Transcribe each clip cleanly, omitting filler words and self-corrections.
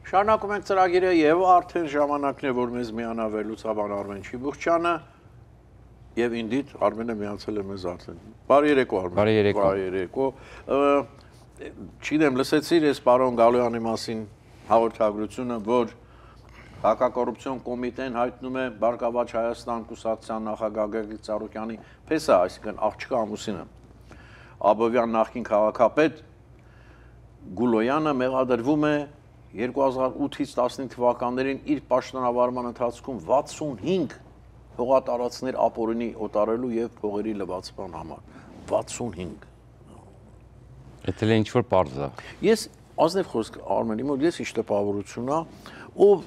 Շարունակում ենք ծրագիրը եւ արդեն ժամանակն է, որ մեզ միանա վերլուծաբան Արմեն Չիբուխչյանը եւ ինձ Արմենը միացել է մեզ արդեն։ Բարի երեկո Արմեն։ Բարի երեկո։ Չգիտեմ, լսեցիր ես պարոն Գալոյանի մասին հաղորդագրությունը, որ Հակակոռուպցիոն կոմիտեն հայտնում է Բարգավաճ Հայաստան կուսակցության նախագահ Գագիկ Ծառուկյանի փեսա, այսինքն աղջկա ամուսինը։ Աբովյան նախկին քաղաքապետ Գուլոյանը մեղադրվում է 2008-ից 15 թվականներին իր պաշտոնավարման ընթացքում 65 հողատարածքներ ապօրինի օտարելու եւ փողերի լվացման համար։ 65։ Դա էլ ինչ-որ պարզ է։ Ես ազնիվ խոսք Արմենի մոտ ես ինչ տպավորություն է, ով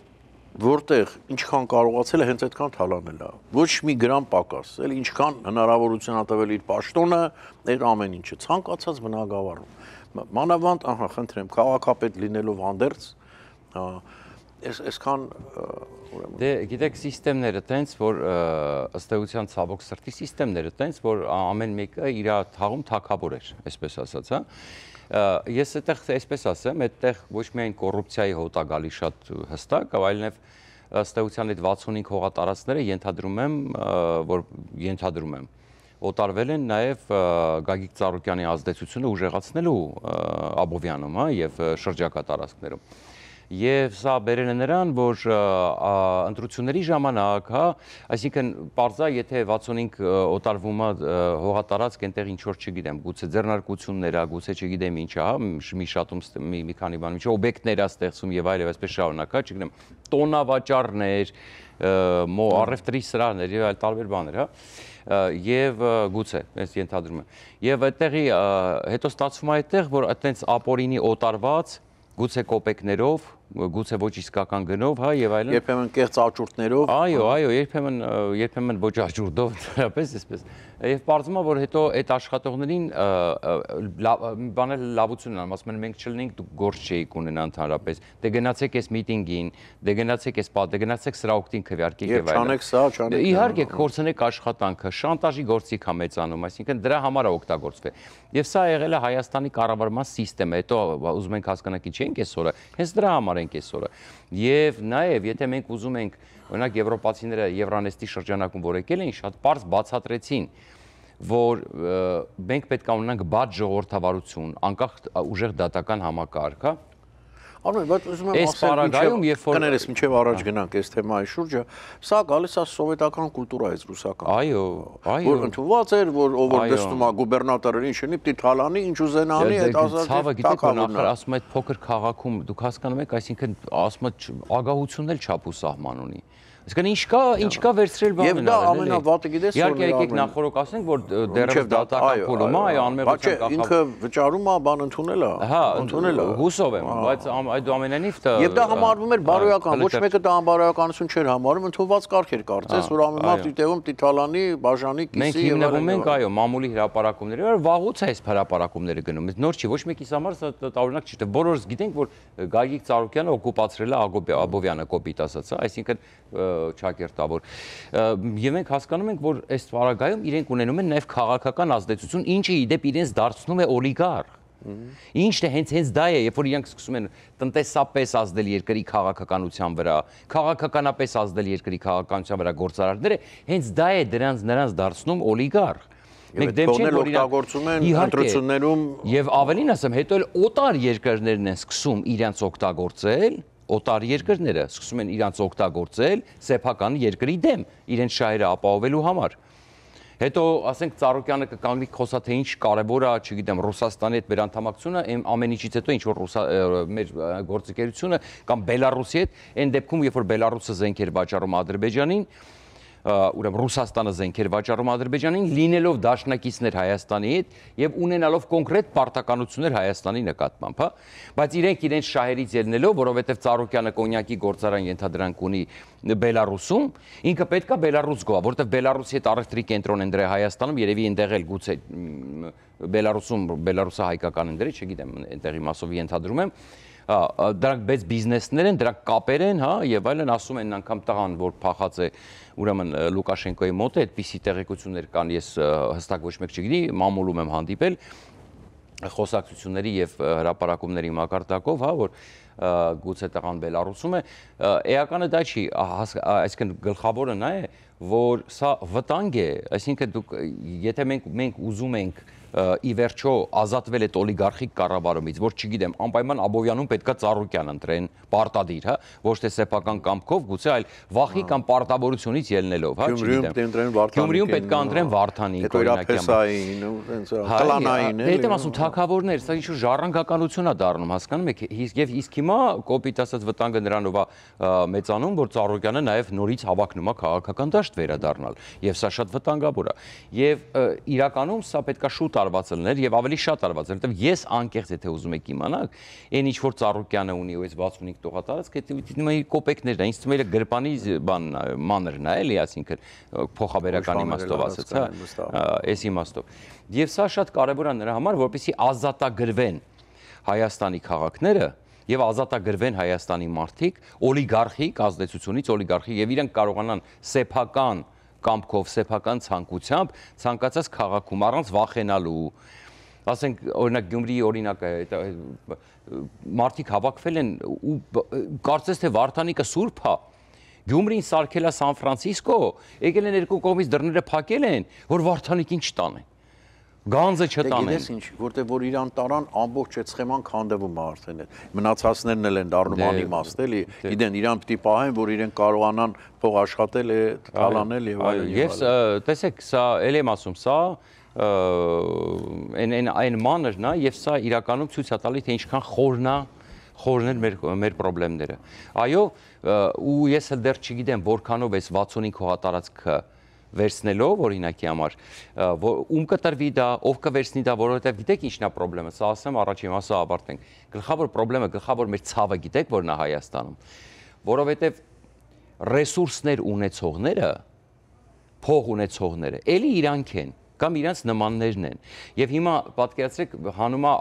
որտեղ ինչքան կարողացել է հենց այդքան թալանել է։ Ոչ մի գրամ պակաս, էլ ինչքան հնարավորություն ա տվել իր պաշտոնը, այդ ամեն ինչը ցանկացած բնակավարում։ Մանավանդ, ահա, խնդրեմ, քաղաքապետ լինելով հանդերձ, այսքան Դե գիտեք, սիստեմները տենց, որ ըստ էության ցավոք սրտի սիստեմները տենց, որ ամեն մեկը իր թաղում թագավոր էր, այսպես ասած, հա։ Ես այդտեղ այսպես ասեմ, այդտեղ ոչ միայն կոռուպցիայի հոտ է գալի շատ հստակ, այլև ըստ էության այդ 65 հողատարածքները ենթադրում եմ, օտարվել են նաև Գագիկ Ծառուկյանի ազդեցությունը ուժեղացնելու Աբովյանում, հա, եւ շրջակա տարածքներում։ Եվ սա բերել է նրան, որ ընտրությունների ժամանակ, հա, այսինքն պարզա, եթե 65 օտարվում է հողատարածք, այնտեղ ինչ որ չգիտեմ, գուցե ձեռնարկություններ, գուցե չգիտեմ ինչ, հա, մի շատում մի քանի բան, ինչ օբյեկտներ է ստեղծում եւ այլև, այսպես շարունակ, հա, չգիտեմ, տոնավաճառներ, առևտրի սրահներ եւ այլ տարբեր բաներ, հա։ Եվ գուցե, ես ենթադրում եմ։ Եվ այդտեղի հետո ստացվում է այդտեղ, որ այտենց ապօրինի օտարված գուցե կոպեկներով, գուցե ոչ իսկական գնով, հա, եւ այլն։ Երբեմն կեղծ աճուրդներով։ Այո, երբեմն ոչ աճուրդով, դրապես այսպես։ Եվ պարզվում է, որ հետո այդ աշխատողներին բանել լավություն են, ասում են մենք չլինենք, դուք գործ չէիք ունենա ընդհանրապես։ Դե գնացեք այս միտինգին, դե գնացեք այս դե գնացեք սրա օգտին քվեարկեք եւ այլն։ Չանեք սա, չանեք։ Իհարկե, կորցնեք աշխատանքը, շանտաժի գործիք է մեծանում, այսինքն դրա համար է օգտագործվել։ Եվ սա եղել է Հայաստանի կառավարման սիստեմը, հետո ուզում ենք հասկանանք ինչ ենք այսօրը, հենց դրա համար ենք այսօրը։ Եվ նաև, եթե մենք ուզում ենք, օրինակ եվրոպացիները Եվրանեստի շրջանակում որ եկել էին, շատ պարզ բացատրեցին, որ մենք պետք է ունենանք բաց ժողովրդավարություն, անկախ ուժեղ դատական համակարգ, հա։ Արմեն, բայց ուզում եմ ասել, կներես մինչև առաջ գնանք այս թեմայի շուրջը, սա գալիս է սովետական կուլտուրայից ռուսական։ Այո, որ ընդունված էր, որ ով որ դստում է գուբերնատորը ինչ ունի, պիտի թալանի, ինչ ուզենանի, այդ ազատ տակավունն է։ Ասում այդ փոքր քաղաքում դուք հասկանում եք, այսինքն ասում ագահությունն էլ չափ ու սահման ունի։ Այսինքն ինչ կա վերցրել բանն եւ դա ամենավատը գիտես որ իհարկե եկեք նախորոք ասենք որ դեռևս դատական փուլում է, այո, անմեղության կախավ։ Ինքը վճարում է բան ընդունել է, հա, ընդունել է։ Հուսով եմ, բայց այդուամենայնիվ եւ դա համարվում էր բարոյական, ոչ մեկը դա անբարոյականություն չէր համարում, ընդունված կարգ էր կարծես, որ ամեն մարդ դիտեվում տիտալանի, բաժանի, կիսի եւ մենք հիմնվում ենք, այո, մամուլի հրապարակումների վրա, վաղուց է այս հրապարակումները գնում։ Նոր չի, ոչ մեկիս համար սա տարօրինակ չի, բոլորս գիտենք, որ Գագիկ Ծառուկյանը օկուպացրել է Աբովյանը, կոպիտ ասած, այսինքն չակերտավոր։ Եվ մենք հասկանում ենք, որ այս պարագայում իրենք ունենում են նաև քաղաքական ազդեցություն, ինչը իդեպ իրենց դարձնում է օլիգարխ։ Ինչն է հենց դա է, երբ որ իրենք սկսում են տնտեսապես ազդել երկրի քաղաքականության վրա, քաղաքականապես ազդել երկրի քաղաքականության վրա գործարարները, հենց դա է նրանց դարձնում օլիգարխ։ Մենք դեմ չենք որ օգտագործում են ընտրություններում եւ ավելին ասեմ, հետո էլ օտար երկրներն են սկսում իրենց օգտագործել օտար երկրները սկսում են իրանց օգտագործել սեփական երկրի դեմ, իրենց շահերը ապահովելու համար։ Հետո, ասենք, Ծառուկյանը կկանգնի խոսա, թե ինչ կարևոր է, չգիտեմ, Ռուսաստանի հետ վերանդամակցությունը, ամեն ինչից հետո ինչ որ մեր գործընկերությունը կամ Բելարուսի հետ, այն դեպքում, երբ որ Բելարուսը զենք էր վաճառում Ադրբեջանին, ուրեմն Ռուսաստանը զենքեր վաճառում Ադրբեջանին, լինելով դաշնակիցներ Հայաստանի հետ եւ ունենալով կոնկրետ պարտականություններ Հայաստանի նկատմամբ, հա, բայց իրենց շահերից ելնելով, որովհետեւ Ծառուկյանը կոնյակի գործարան ենթադրանք ունի Բելարուսում, ինքը պետքա Բելարուս գա, որովհետեւ Բելարուսի հետ առևտրի կենտրոն են դրել Հայաստանում, երևի այնտեղ էլ գուցե Բելարուսում Բելարուսը հայկական են դրել, չգիտեմ, այնտեղի մասով ենթադրում եմ, դրանք բեծ բիզնեսներ են, դրանք կապեր են, հա, եւ այլն, ասում են անգամ տղան, որ փախած է ուրեմն Լուկաշենկոյի մոտ է, այդպիսի տեղեկություններ կան, ես հստակ ոչ մեկ չգիտի, մամուլում եմ հանդիպել խոսակցությունների եւ հրապարակումների մակարդակով, հա, որ գուցե տղան Բելարուսում է, էականը դա չի, այսինքն գլխավորը նա է, որ սա վտանգ է, այսինքն դուք եթե մենք ուզում ենք ի վերջո ազատվել այդ օլիգարխիկ կառավարումից, որ չգիտեմ, անպայման Աբովյանում պետքա Ծառուկյան ընտրեն, պարտադիր, հա, ոչ թե սեփական կամքով, գուցե այլ վախի կամ պարտավորությունից ելնելով, հա, չգիտեմ։ Գյումրիում պետքա ընտրեն Վարդանին, կլանային, Դե եմ ասում, թագավորներ, սա ինչ-որ ժառանգականություն է դառնում, հասկանում եք, եւ իսկ հիմա կոպիտ ասած վտանգը նրանով է մեծանում, որ Ծառուկյանը նաեւ նորից հավակնում է քաղաքական դաշտ վերադառնալ, եւ սա շատ վտանգավոր է։ Եվ իրականում սա պետքա շուտ արված լիներ եւ ավելի շատ արված, որովհետեւ ես անկեղծ եթե ուզում եք իմանալ, այն ինչ որ Ծառուկյանը ունի ու այս 65 տողատարածք, դա կոպեկներն է, ինձ թվում է գրպանի բանն է, մանրն է, էլի, այսինքն փոխաբերական իմաստով ասած, հա, այս իմաստով։ Եվ սա շատ կարեւոր է նրա համար, որպեսզի ազատագրվեն Հայաստանի քաղաքները եւ ազատագրվեն Հայաստանի մարդիկ օլիգարխիկ ազդեցությունից, օլիգարխի եւ իրենք կարողանան սեփական կամքով, սեփական ցանկությամբ ցանկացած քաղաքում առանց վախենալու, ասենք օրինակ Գյումրիի օրինակը մարդիկ հավաքվել են ու կարծես թե Վարդանիկը սուրբ է, Գյումրին սարքել է Սան Ֆրանցիսկո, եկել են երկու կողմից դռները փակել են, որ Վարդանիկին չտանեն, գանձը չտանեն։ Գիտես ինչ, որտեղ որ իրան տարան ամբողջ այդ սխեման քանդվում է արդեն այդ մնացածներն էլ են դառնում անիմաստ, էլի, գիտեն իրան պիտի պահեն, որ իրեն կարողանան փող աշխատել, տալանել եւ այլն։ Եվ տեսեք, սա ել եմ ասում, սա այն մանրն է եւ սա իրականում ցույց է տալիս թե ինչքան խորն են մեր խնդիրները։ Այո, ու ես էլ դեռ չգիտեմ որքանով էս 65 հողատարածքը վերցնելով օրինակի համար, ում կտրվի դա, ով կվերցնի դա, որովհետև գիտեք ինչն է խնդրեմը, սա ասեմ առաջին մասը ավարտենք։ Գլխավոր խնդրեմը, գլխավոր մեր ցավը գիտեք որն է Հայաստանում, որովհետև ռեսուրսներ ունեցողները, փող ունեցողները, էլի իրանք են կամ իրանց նմաններն են։ Եվ հիմա պատկերացրեք հանում է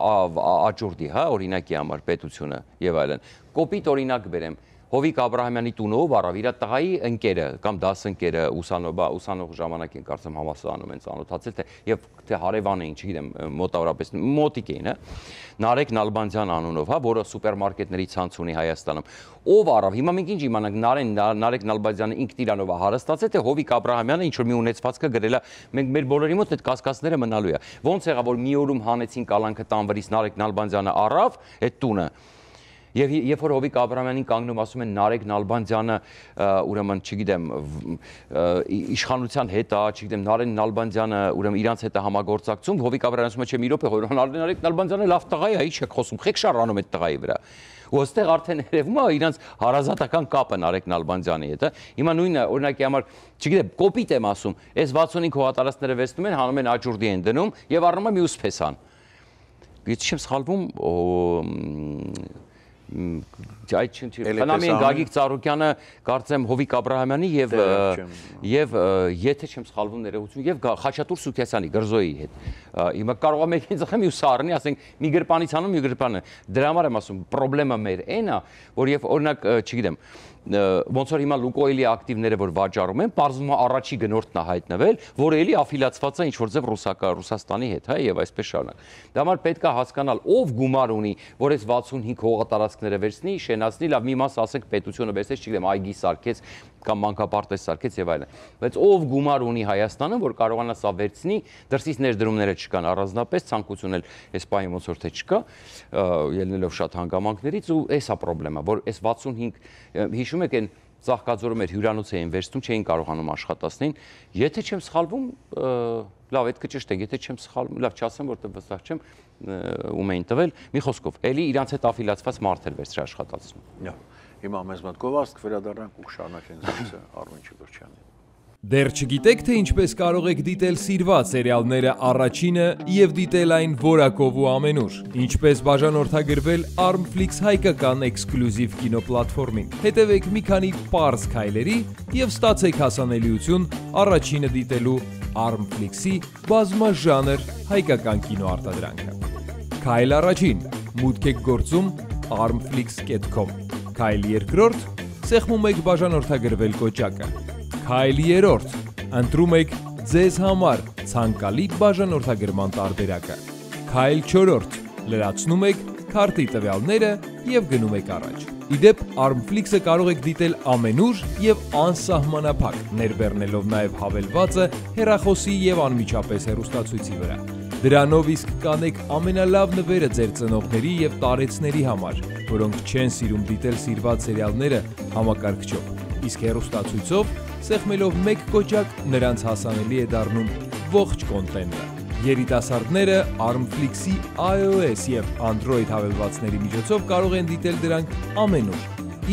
աճուրդի, հա, օրինակի համար պետությունը եւ այլն։ Կոպիտ օրինակ բերեմ։ Հովիկ Աբրահամյանի տունը ով առավ իր տղայի ընկերը կամ դասընկերը ուսանող ժամանակ են կարծեմ համալսարանում են ծանոթացել թե եւ թե հարևան էին, չգիտեմ, մոտավորապես մոտիկ էին, հա։ Նարեկ Նալբանդյան անունով, հա, որը սուպերմարկետների ցանց ունի Հայաստանում։ Ով առավ։ Հիմա մենք ինչ իմանանք, Նարեկ Նալբանդյանը ինքն իրանով է հարստացել, թե Հովիկ Աբրահամյանը ինչ որ մի ունեցվածքը գրել է, մենք մեր բոլորի մոտ այդ կասկածները մնալու է։ Ոնց եղավ որ մի օրում հանեցին կալանքը տան վրից Նարեկ Նալբանդյանը առավ այդ տունը։ Եվ երբ որ Հովիկ Աբրահամյանին կանգնում ասում են Նարեկ Նալբանդյանը, ուրեմն, չգիտեմ, իշխանության հետ է, չգիտեմ, Նարեկ Նալբանդյանը, ուրեմն իրանց հետ է համագործակցում, Հովիկ Աբրահամյանը ասում է, չէ, մի րոպե, Նարեկ Նալբանդյանը լավ տղա է, ի՞նչ եք խոսում, խեք շարանում այդ տղայի վրա։ Ու այստեղ արդեն երևում է իրանց հարազատական կապը Նարեկ Նալբանդյանի հետ, հիմա նույնը օրինակի համար, չգիտեմ, կոպիտ եմ ասում, այս 65 հողատարածքները վերցնում են, հանում են աճուրդի են դնում եւ առնում են մյուս փեսան։ Եթե չեմ սխալվում, այդ Խնամի Գագիկ Ծառուկյանը կարծեմ Հովիկ Աբրահամյանի եւ եթե չեմ սխալվում ներողություն եւ Խաչատուր Սուքիասյանի Գրզոյի հետ հիմա կարող է մեկին ծխեմ ու սառնի ասենք մի գրպանից անում մի գրպանը դրա համար եմ ասում խնդրեմը մեր այն է որ եւ օրինակ չգիտեմ ոնց որ հիմա Լուկոյլի ակտիվները որ վաճառում են բարձվում է առաջի գնորդն է հայտնվել որը էլի աֆիլիացված է ինչ որ ձև Ռուսաստանի հետ հա եւ այսպես շարունակ դա համար պետք է հասկանալ ով գումար ունի որ այս 65 հողատարածքները վերցնի շենացնի լավ մի մաս ասենք պետությունը վերցրեց չգիտեմ այգի սարքեց կամ մանկապարտեզ սարքեց եւ այլն բայց ով գումար ունի Հայաստանում որ կարողանա սա վերցնի դրսից ներդրումները չկան առանձնապես ցանկություն էլ այս պահին ոնց որ թե չկա ելնելով շատ հանգամանքներից ու էսա խնդրեմը որ այս 65 հիշում եք այն Ծաղկաձորում էր հյուրանոց էին վերցնում չէին կարողանում աշխատացնին եթե չեմ սխալվում լավ այդ կճշտեք եթե չեմ սխալվում լավ չասեմ որտեղ վստահ չեմ ում էին տվել մի խոսքով էլի իրանց հետ աֆիլիացված մարդ էր վերցրի աշխատացնում հիմա մեզ մոտ գովազդ կվերադառնանք ու շարունակենք զրույցը Արմեն Չիգրչյանի Դեռ չգիտեք, թե ինչպես կարող եք դիտել սիրված սերիալները առաջինը և դիտել այն որակով ու ամենուր։ Ինչպես բաժանորդագրվել Armflix հայկական էքսկլյուզիվ կինոպլատֆորմին։ Հետևեք մի քանի պարզ քայլերի և ստացեք հասանելիություն առաջինը դիտելու Armflix-ի բազմաժանր հայկական կինոարտադրանքը։ Քայլ առաջին՝ մուտք եք գործում armflix.com։ Քայլ երկրորդ՝ սեղմում եք բաժանորդագրվել կոճակը։ Քայլ երրորդ, ընտրում եք ձեզ համար ցանկալի բաժանորդագրման տարբերակը։ Քայլ չորրորդ, լրացնում եք քարտի տվյալները եւ գնում եք առաջ։ Իդեպ Armflix-ը կարող եք դիտել ամենուր եւ անսահմանափակ, ներբեռնելով նաեւ հավելվածը հեռախոսի եւ անմիջապես հեռուստացույցի վրա։ Դրանով իսկ կանեք ամենալավ նվերը ձեր ծնողների եւ տարեցների համար, որոնք չեն սիրում դիտել սիրված սերիալները համակարգչով։ Իսկ հեռուստացույցով սեղմելով մեկ կոճակ նրանց հասանելի է դառնում ողջ կոնտենտը։ Երիտասարդները Armflix-ի iOS եւ Android հավելվածների միջոցով կարող են դիտել դրանք ամենուր։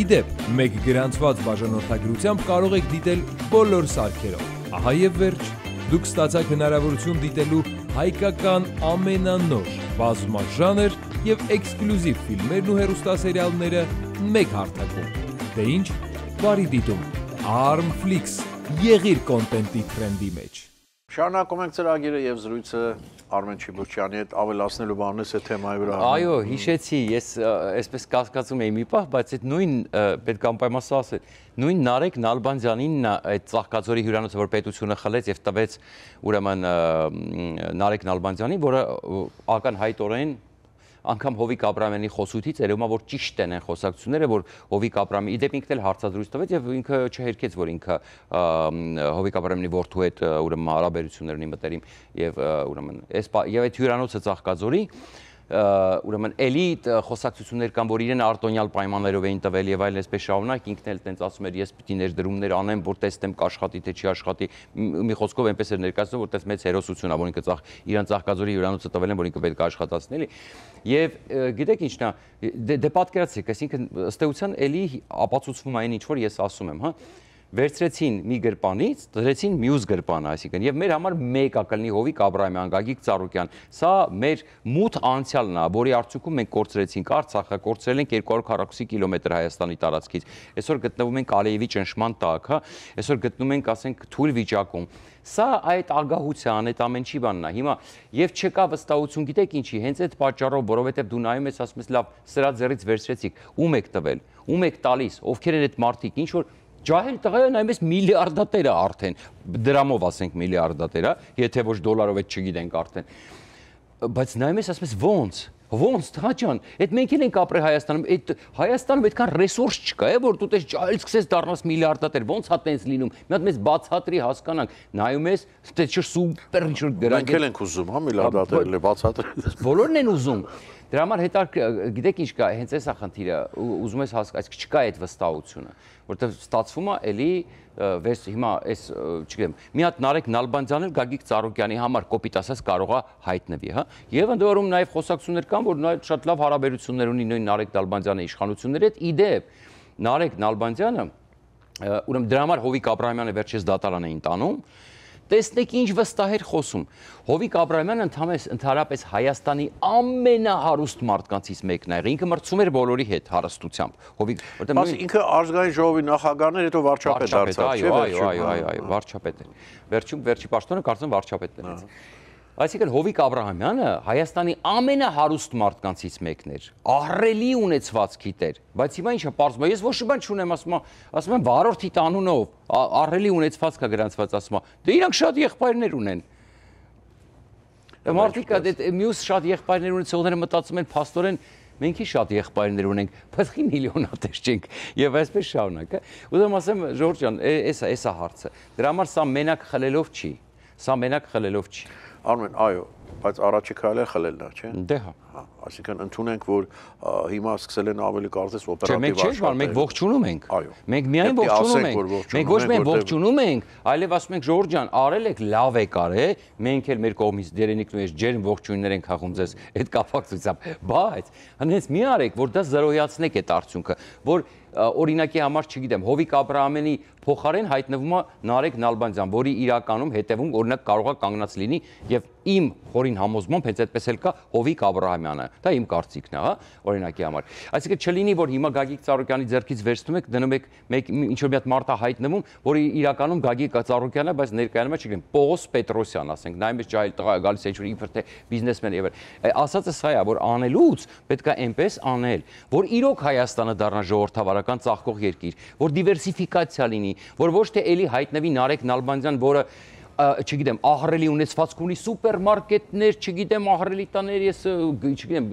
Իդեպ, մեկ գրանցված բաժանորդագրությամբ կարող եք դիտել բոլոր սարքերով։ Ահա եւ վերջ, դուք ստացաք հնարավորություն դիտելու հայկական ամենանոր բազմաժանր եւ էքսկլյուզիվ ֆիլմերն ու հեռուստասերիալները մեկ հարթակում։ Դե ինչ, բարի դիտում։ Armflix, եղիր կոնտենտի թրենդի մեջ։ Շարունակում ենք ծրագիրը եւ զրույցը Արմեն Չիբուչյանի հետ ավելացնելու բանն է թեմայի վրա։ Այո, հիշեցի, ես այսպես կասկածում էի մի պահ, բայց այդ նույն պետք է անպայման ասել, նույն Նարեկ Նալբանդյանին այդ Ծաղկաձորի հյուրանոցը, որ պետությունը խլեց եւ տվեց ուրեմն Նարեկ Նալբանդյանին, որը ակնհայտորեն անգամ Հովիկ Աբրահամյանի խոսույթից երևում է, որ ճիշտ են այն խոսակցությունները, որ Հովիկ Աբրահամյանը իդեպ ինքն էլ հարցազրույց տվեց եւ ինքը չհերքեց, որ ինքը Հովիկ Աբրահամյանի որդու հետ ուրեմն հարաբերություններ ունի մտերիմ եւ ուրեմն եւ այդ հյուրանոցը Ծաղկաձորի ուրեմն էլի խոսակցություններ կան, որ իրեն արտոնյալ պայմաններով էին տվել եւ այլն, այսպես շարունակ ինքն էլ տենց ասում էր, ես պիտի ներդրումներ անեմ, որ տեսնեմ կաշխատի թե չի աշխատի, մի խոսքով այնպես էր ներկայացնում, որ տես մեծ հերոսություն է, որ ինքը իրան Ծաղկաձորի հյուրանոցը տվել են, որ ինքը պետք է աշխատացնի էլի։ Եվ գիտեք ինչն է, դե պատկերացրեք, այսինքն ըստ էության էլի ապացուցվում է այն ինչ որ ես ասում եմ, հա, վերցրեցին մի գրպանից, դրեցին մյուս գրպանը, այսինքն, եւ մեր համար մեկ ակլնի Հովիկ Աբրահամյան, Գագիկ Ծառուկյան, սա մեր մութ անցյալն է, որի արդյունքում մենք կորցրեցինք Արցախը, կորցրել ենք 240 կիլոմետր Հայաստանի տարածքից, այսօր գտնվում ենք Ալիևի ճնշման տակ, հա, այսօր գտնվում ենք, ասենք, թույլ վիճակում։ Սա այդ ագահության, այդ ամենի բանն է։ Հիմա եւ չկա վստահություն, գիտեք ինչի, հենց այդ պատճառով, որովհետեւ դու նայում ես, ասում ես, լավ, սրա ձեռից վերցրեցիք, ում եք տվել, ում եք տալիս, ովքեր են այդ մարդիկ, ինչ որ ջահել տղայը նայում ես միլիարդատեր է արդեն, դրամով ասենք միլիարդատեր է, եթե ոչ դոլարով այդ չգիտենք արդեն։ Բայց նայում ես, ասում ես ոնց տղա ջան, այդ մենք էլ ենք ապրել Հայաստանում, այդ Հայաստանում այդքան ռեսուրս չկա, որ դու տես ջահել սկսես դառնաս միլիարդատեր, ոնց է տենց լինում։ Մի հատ մեզ բացատրի հասկանանք, նայում ես, դե չէ սուպեր ինչ որ դրանք մենք էլ ենք ուզում, հա, միլիարդատերն է բացատրի։ Բոլորն են ուզում։ Դրա համար գիտեք ինչ կա, հենց էս է խնդիրը, ուզում ես հասկանալ, չկա այդ վստահությունը, որտեղ ստացվում է էլի հիմա այս, չգիտեմ, մի հատ Նարեկ Նալբանդյանն էլ Գագիկ Ծառուկյանի համար կոպիտ ասած կարող է հայտնվի, հա, եւ ընդ որում նաեւ խոսակցություններ կան, որ նա շատ լավ հարաբերություններ ունի նույն Նարեկ Նալբանդյանի իշխանությունների հետ, իդեպ Նարեկ Նալբանդյանը ուրեմն դրա համար Հովիկ Աբրահամյանը վերջերս դատարան էին տանում։ Տեսնեք ինչ վստահ էր խոսում։ Հովիկ Աբրահամյանը ընդհանրապես Հայաստանի ամենահարուստ մարդկանցից մեկն է եղել։ Ինքը մրցում էր բոլորի հետ հարստությամբ։ Հովիկ, որտեղ ինքը ազգային ժողովի նախագահն էր, հետո վարչապետ դարձավ, չէ՞։ Այո, վարչապետ էր։ Վերջի պաշտոնը կարծեմ վարչապետն էր։ Այսինքն Հովիկ Աբրահամյանը Հայաստանի ամենահարուստ մարդկանցից մեկն էր, ահռելի ունեցվածքի տեր, բայց հիմա ինչը պարզվում է, ես ոչ մի բան չունեմ, ասում եմ վարորդի տանունով, ահռելի ունեցվածք է գրանցված, ասում եմ, դե իրանք շատ եղբայրներ ունեն։ Մարդիկ մյուս շատ եղբայրներ ունեցողները մտածում են փաստորեն մենք ի շատ եղբայրներ ունենք, բայց խի միլիոնատեր չենք եւ այսպես շարունակ, ուզում ասեմ Ժորժ ջան, էսա է հարցը։ Դրա համար սա մենակ խլելով չի, սա մենակ խլելով չի։ Արմեն, այո, բայց առաջի քայլը խլելն է, չէ՞։ Դե հա։ Այսինքն ընդունենք, որ հիմա սկսել են ավելի կարծես օպերատիվ աշխատել։ Մենք ողջունում ենք։ Այո։ Մենք միայն ողջունում ենք։ Մենք ոչ միայն ողջունում ենք, այլև ասում ենք Ժորժ ջան, արել եք, լավ եք արել, մենք էլ մեր կողմից դերենիկն ու ես ջերմ ողջույններ ենք հաղում ձեզ այդ կապակցությամբ։ Բայց հենց մի արեք, որ դա զրոյացնեք այդ արդյունքը, որ օրինակի համար, չգիտեմ, Հովիկ Աբրահամյանի փոխարեն հայտնվում է Նարեկ Նալբանդյան, որի իրականում հետևում օրինակ կարող է կանգնած լինի եւ իմ խորին համոզմամբ հենց այդպես էլ կա Հովիկ Աբրահամյանը։ Դա իմ կարծիքն է, հա, օրինակի համար։ Այսինքն չլինի, որ հիմա Գագիկ Ծառուկյանի ձեռքից վերցնում եք, դնում եք ինչ որ մի հատ մարդ է հայտնվում, որի իրականում Գագիկ Ծառուկյանն է, բայց ներկայանում է, չգիտեմ, Պողոս Պետրոսյան, ասենք, նայում ես ջահել տղա է գալիս է ինչ որ իբր թե բիզնեսմեն եւ ասածը սա է, որ անելուց պետք է այնպես անել, որ իրոք Հայաստանը դառնա ժողովրդավարական ծաղկող երկիր, որ դիվերսիֆիկացիա լինի, որ ոչ թե էլի հայտնվի Նարեկ Նալբանդյան, որը չգիտեմ, ահռելի ունեցվածք ունի սուպերմարկետներ, չգիտեմ, ահռելի տաներ, ես չգիտեմ,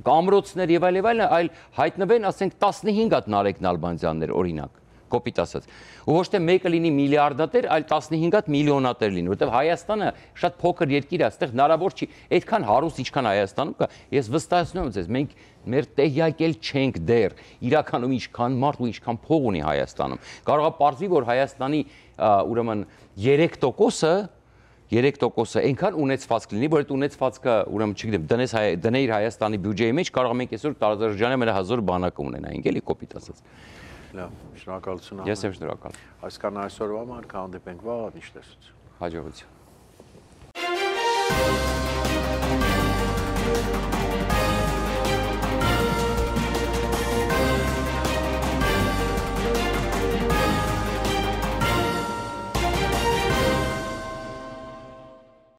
կամրոցներ եւ այլ, այլ հայտնվեն, ասենք 15 հատ Նարեկ Նալբանդյաններ, օրինակ, կոպիտ ասած։ Ու ոչ թե մեկը լինի միլիարդատեր, այլ 15 հատ միլիոնատեր լինի, որովհետեւ Հայաստանը շատ փոքր երկիր է, այստեղ հնարավոր չի, այդքան հարուստ ինչքան Հայաստանում կա, ես վստահեցնում եմ ձեզ, մենք մեր տեղյակել չենք դեռ, իրականում ինչքան մարդ ու ինչքան փող ունի Հայաստանում։ Կարող է պարզվի, որ Հայաստանի ուրեմն 3%-ը այնքան ունեցվածք լինի, որ այդ ունեցվածքը, ուրեմն, չգիտեմ, դներ Հայաստանի բյուջեի մեջ, կարող է մենք այսօր տարածաշրջանի ամենահզոր բանակը ունենայինք, էլի կոպիտ ասած։ Լավ, շնորհակալություն։ Ես եմ շնորհակալ։ Այսքան այսօրվա համար կհանդիպենք վաղ, ինչ տեսություն։ Հաջողություն։